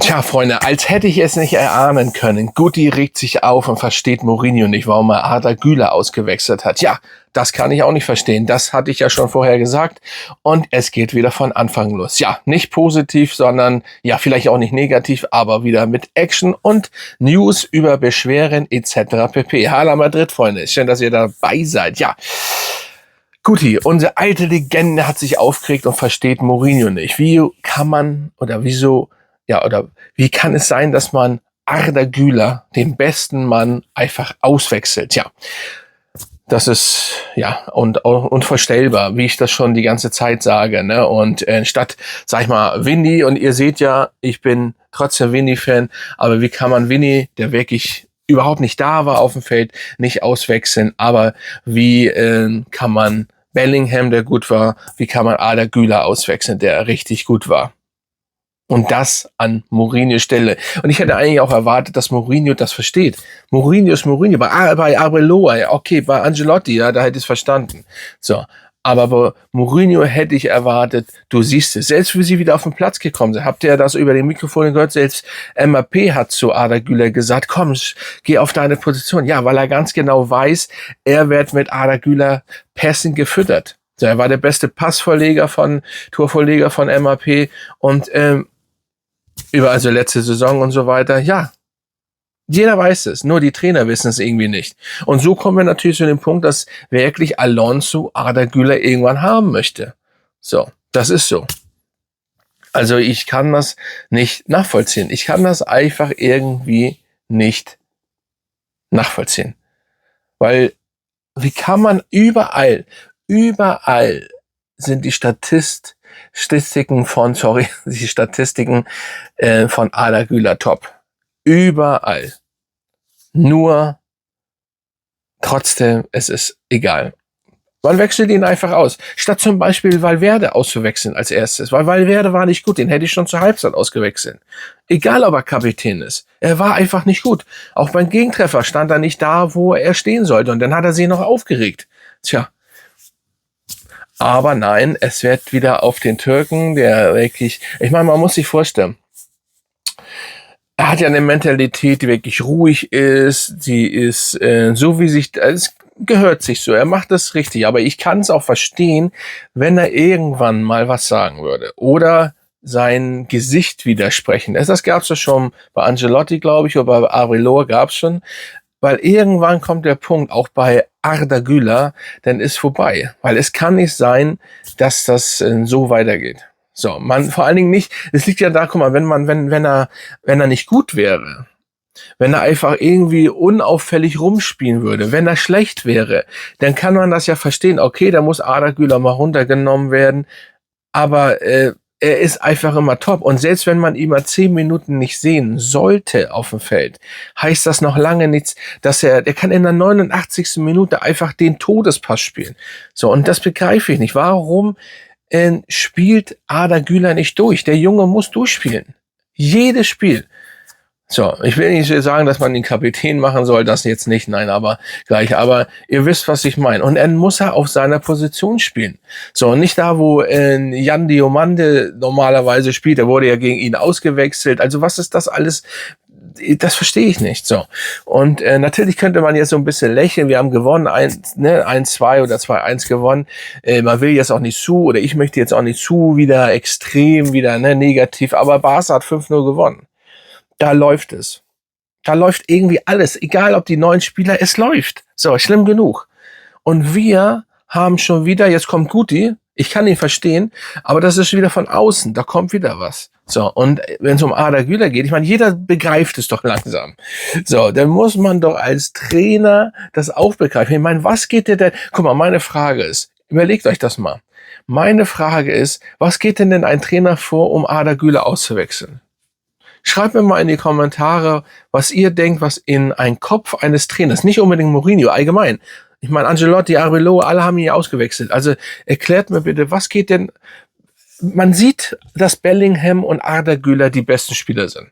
Tja, Freunde, als hätte ich es nicht erahnen können. Guti regt sich auf und versteht Mourinho nicht, warum er Arda Güler ausgewechselt hat. Ja, das kann ich auch nicht verstehen. Das hatte ich ja schon vorher gesagt. Und es geht wieder von Anfang los. Ja, nicht positiv, sondern ja, vielleicht auch nicht negativ, aber wieder mit Action und News über Beschweren etc. pp. Hala Madrid, Freunde. Schön, dass ihr dabei seid. Ja. Guti, unsere alte Legende hat sich aufgeregt und versteht Mourinho nicht. Wie kann man oder wieso, ja, oder wie kann es sein, dass man Arda Güler, den besten Mann, einfach auswechselt? Ja, das ist ja und unvorstellbar, wie ich das schon die ganze Zeit sage, ne? Und statt, sag ich mal, Vinny, und ihr seht ja, ich bin trotzdem Vinny-Fan, aber wie kann man Vinny, der wirklich überhaupt nicht da war auf dem Feld, nicht auswechseln? Aber wie kann man Bellingham, der gut war, wie kann man Arda Güler auswechseln, der richtig gut war? Und das an Mourinhos Stelle. Und ich hätte eigentlich auch erwartet, dass Mourinho das versteht. Mourinho ist Mourinho. Bei Arbeloa, okay, bei Ancelotti, ja, da hätte ich es verstanden. So. Aber bei Mourinho hätte ich erwartet, du siehst es, selbst wie sie wieder auf den Platz gekommen sind. Habt ihr das über den Mikrofon gehört? Selbst MAP hat zu Arda Güler gesagt, komm, geh auf deine Position. Ja, weil er ganz genau weiß, er wird mit Arda Güler Pässen gefüttert. So, er war der beste Torvorleger von MAP und über also letzte Saison und so weiter. Ja, jeder weiß es, nur die Trainer wissen es irgendwie nicht. Und so kommen wir natürlich zu dem Punkt, dass wirklich Alonso Arda Güler irgendwann haben möchte. So, das ist so. Also ich kann das nicht nachvollziehen. Ich kann das einfach irgendwie nicht nachvollziehen. Weil, wie kann man überall sind die Statistiken von Arda Güler top. Überall. Nur trotzdem, es ist egal. Man wechselt ihn einfach aus. Statt zum Beispiel Valverde auszuwechseln als erstes. Weil Valverde war nicht gut. Den hätte ich schon zur Halbzeit ausgewechselt. Egal, ob er Kapitän ist. Er war einfach nicht gut. Auch beim Gegentreffer stand er nicht da, wo er stehen sollte. Und dann hat er sich noch aufgeregt. Tja. Aber nein, es wird wieder auf den Türken, der wirklich, ich meine, man muss sich vorstellen, er hat ja eine Mentalität, die wirklich ruhig ist, die ist so wie sich, es gehört sich so, er macht das richtig, aber ich kann es auch verstehen, wenn er irgendwann mal was sagen würde oder sein Gesicht widersprechen. Das gab es ja schon bei Ancelotti, glaube ich, oder bei Arbeloa gab es schon, weil irgendwann kommt der Punkt, auch bei Arda Güler, dann ist vorbei, weil es kann nicht sein, dass das so weitergeht. So, vor allen Dingen nicht, es liegt ja da, guck mal, wenn er nicht gut wäre, wenn er einfach irgendwie unauffällig rumspielen würde, wenn er schlecht wäre, dann kann man das ja verstehen, okay, da muss Arda Güler mal runtergenommen werden, aber er ist einfach immer top. Und selbst wenn man ihn mal 10 Minuten nicht sehen sollte auf dem Feld, heißt das noch lange nichts, dass der kann in der 89. Minute einfach den Todespass spielen. So, und das begreife ich nicht. Warum spielt Arda Güler nicht durch? Der Junge muss durchspielen. Jedes Spiel. So, ich will nicht sagen, dass man den Kapitän machen soll, das jetzt nicht, nein, aber gleich. Aber ihr wisst, was ich meine. Und dann muss er auf seiner Position spielen. So, nicht da, wo Jan Diomande normalerweise spielt. Der wurde ja gegen ihn ausgewechselt. Also was ist das alles? Das verstehe ich nicht. So. Und natürlich könnte man jetzt so ein bisschen lächeln. Wir haben gewonnen, 1-2 oder 2-1 gewonnen. Man will jetzt auch nicht oder ich möchte jetzt auch nicht wieder extrem, wieder negativ. Aber Barca hat 5-0 gewonnen. Da läuft es. Da läuft irgendwie alles. Egal, ob die neuen Spieler, es läuft. So, schlimm genug. Und wir haben schon wieder, jetzt kommt Guti, ich kann ihn verstehen, aber das ist wieder von außen, da kommt wieder was. So, und wenn es um Arda Güler geht, ich meine, jeder begreift es doch langsam. So, dann muss man doch als Trainer das auch begreifen. Ich meine, was geht dir denn, guck mal, meine Frage ist, überlegt euch das mal. Meine Frage ist, was geht denn ein Trainer vor, um Arda Güler auszuwechseln? Schreibt mir mal in die Kommentare, was ihr denkt, was in einen Kopf eines Trainers, nicht unbedingt Mourinho, allgemein. Ich meine, Ancelotti, Arbeloa, alle haben ihn ausgewechselt. Also erklärt mir bitte, was geht denn... Man sieht, dass Bellingham und Arda Güler die besten Spieler sind.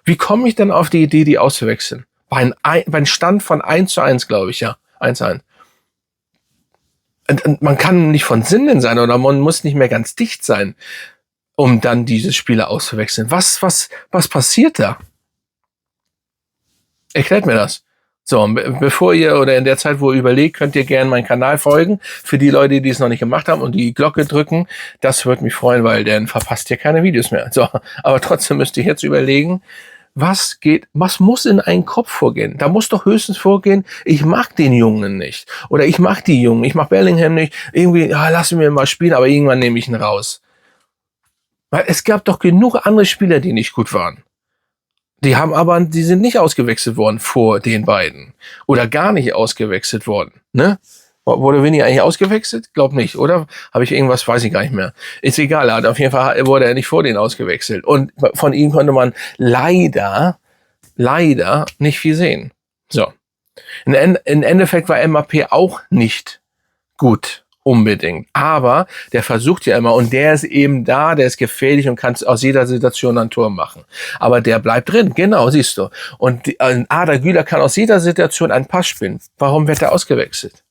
Wie komme ich denn auf die Idee, die auszuwechseln? Bei einem Stand von 1-1, glaube ich, ja. 1-1. Und man kann nicht von Sinnen sein oder man muss nicht mehr ganz dicht sein. um dann diese Spieler auszuwechseln. Was passiert da? Erklärt mir das. So, bevor ihr oder in der Zeit, wo ihr überlegt, könnt ihr gerne meinen Kanal folgen. Für die Leute, die es noch nicht gemacht haben und die Glocke drücken, das würde mich freuen, weil dann verpasst ihr keine Videos mehr. So, aber trotzdem müsst ihr jetzt überlegen, was muss in einen Kopf vorgehen? Da muss doch höchstens vorgehen, ich mag den Jungen nicht. Oder ich mag die Jungen, ich mag Bellingham nicht. Irgendwie, ja, lass ihn mir mal spielen, aber irgendwann nehme ich ihn raus. Weil es gab doch genug andere Spieler, die nicht gut waren. Die sind nicht ausgewechselt worden vor den beiden. Oder gar nicht ausgewechselt worden. Ne? Wurde Vinny eigentlich ausgewechselt? Glaub nicht, oder? Habe ich irgendwas, weiß ich gar nicht mehr. Ist egal, auf jeden Fall wurde er nicht vor denen ausgewechselt. Und von ihm konnte man leider nicht viel sehen. So. Im Endeffekt war Mbappé auch nicht gut. Unbedingt. Aber der versucht ja immer und der ist eben da, der ist gefährlich und kann aus jeder Situation ein Tor machen. Aber der bleibt drin, genau, siehst du. Und Arda Güler kann aus jeder Situation einen Pass spielen. Warum wird er ausgewechselt?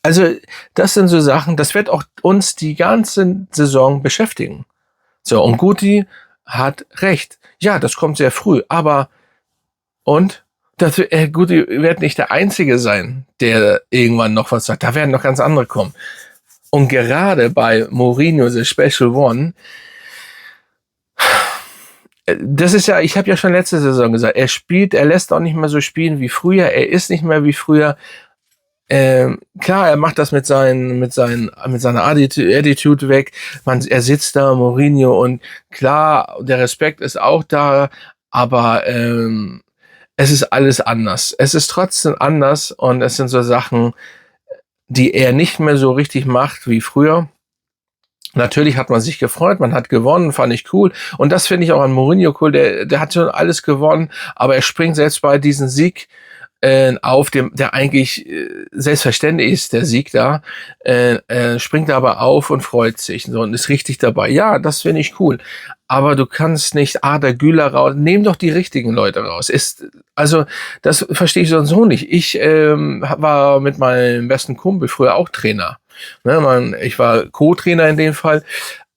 Also das sind so Sachen, das wird auch uns die ganze Saison beschäftigen. So, und Guti hat recht. Ja, das kommt sehr früh, aber und? Guti wird nicht der Einzige sein, der irgendwann noch was sagt. Da werden noch ganz andere kommen. Und gerade bei Mourinho, the Special One, das ist ja, ich habe ja schon letzte Saison gesagt, er lässt auch nicht mehr so spielen wie früher, er ist nicht mehr wie früher. Klar, er macht das mit seiner Attitude weg. Er sitzt da, Mourinho, und klar, der Respekt ist auch da, aber es ist alles anders. Es ist trotzdem anders und es sind so Sachen, die er nicht mehr so richtig macht wie früher. Natürlich hat man sich gefreut, man hat gewonnen, fand ich cool. Und das finde ich auch an Mourinho cool. Der hat schon alles gewonnen, aber er springt selbst bei diesem Sieg auf, der eigentlich selbstverständlich ist, der Sieg da, springt er aber auf und freut sich so, und ist richtig dabei. Ja, das finde ich cool. Aber du kannst nicht Arda Güler raus, nehm doch die richtigen Leute raus. Also das verstehe ich so nicht. Ich war mit meinem besten Kumpel früher auch Trainer. Ne, ich war Co-Trainer in dem Fall.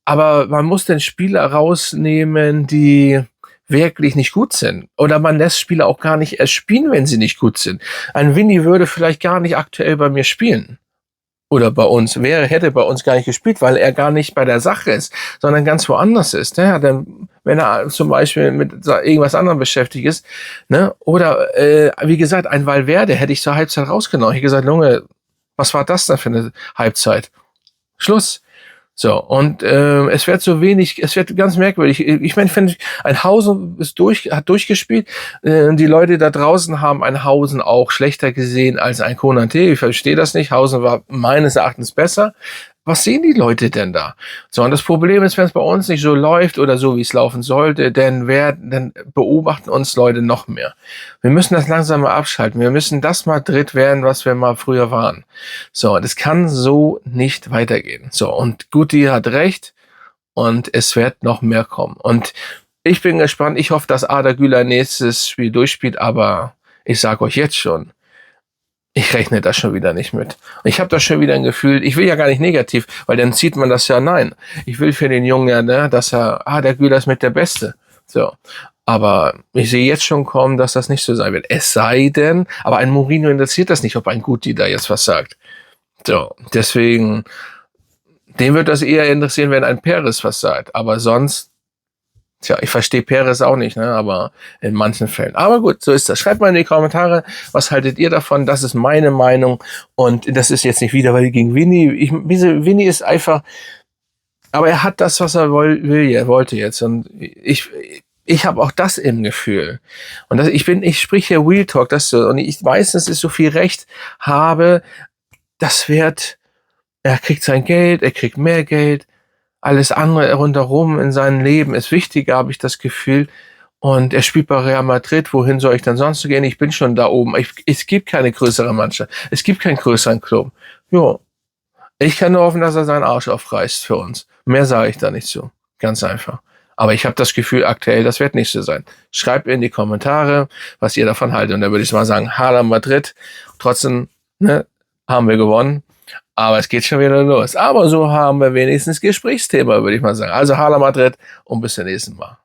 Aber man muss den Spieler rausnehmen, die wirklich nicht gut sind. Oder man lässt Spieler auch gar nicht erst spielen, wenn sie nicht gut sind. Ein Vinny würde vielleicht gar nicht aktuell bei mir spielen. Oder bei uns. Hätte bei uns gar nicht gespielt, weil er gar nicht bei der Sache ist, sondern ganz woanders ist. Ja, dann, wenn er zum Beispiel mit irgendwas anderem beschäftigt ist. Ne? Oder, wie gesagt, ein Valverde hätte ich zur Halbzeit rausgenommen. Ich hätte gesagt, Junge, was war das da für eine Halbzeit? Schluss. So, und es wird ganz merkwürdig. Ich meine, ein Hausen hat durchgespielt. Die Leute da draußen haben ein Hausen auch schlechter gesehen als ein Konate. Ich verstehe das nicht. Hausen war meines Erachtens besser. Was sehen die Leute denn da? So, und das Problem ist, wenn es bei uns nicht so läuft oder so, wie es laufen sollte, dann beobachten uns Leute noch mehr. Wir müssen das langsam mal abschalten. Wir müssen das Madrid werden, was wir mal früher waren. So, das kann so nicht weitergehen. So, und Guti hat recht und es wird noch mehr kommen. Und ich bin gespannt. Ich hoffe, dass Arda Güler nächstes Spiel durchspielt, aber ich sage euch jetzt schon, ich rechne da schon wieder nicht mit. Ich habe da schon wieder ein Gefühl, ich will ja gar nicht negativ, weil dann zieht man das ja, nein. Ich will für den Jungen ja, ne, dass der Güler ist mit der Beste. So. Aber ich sehe jetzt schon kommen, dass das nicht so sein wird. Es sei denn, aber ein Mourinho interessiert das nicht, ob ein Guti da jetzt was sagt. So. Deswegen, den wird das eher interessieren, wenn ein Perez was sagt. Aber sonst, tja, ich verstehe Perez auch nicht, ne, aber in manchen Fällen. Aber gut, so ist das. Schreibt mal in die Kommentare, was haltet ihr davon? Das ist meine Meinung. Und das ist jetzt nicht wieder, weil gegen Vinny. Vinny ist einfach, aber er hat das, was er wollte jetzt. Und ich habe auch das im Gefühl. Und ich sprich hier Real Talk, das so. Und ich weiß, dass ich so viel Recht habe, er kriegt sein Geld, er kriegt mehr Geld. Alles andere rundherum in seinem Leben ist wichtiger, habe ich das Gefühl. Und er spielt bei Real Madrid. Wohin soll ich denn sonst gehen? Ich bin schon da oben. Es gibt keine größere Mannschaft. Es gibt keinen größeren Club. Jo. Ich kann nur hoffen, dass er seinen Arsch aufreißt für uns. Mehr sage ich da nicht zu. Ganz einfach. Aber ich habe das Gefühl aktuell, das wird nicht so sein. Schreibt in die Kommentare, was ihr davon haltet. Und da würde ich mal sagen, Hala Madrid. Trotzdem, ne, haben wir gewonnen. Aber es geht schon wieder los. Aber so haben wir wenigstens Gesprächsthema, würde ich mal sagen. Also Hala Madrid und bis zum nächsten Mal.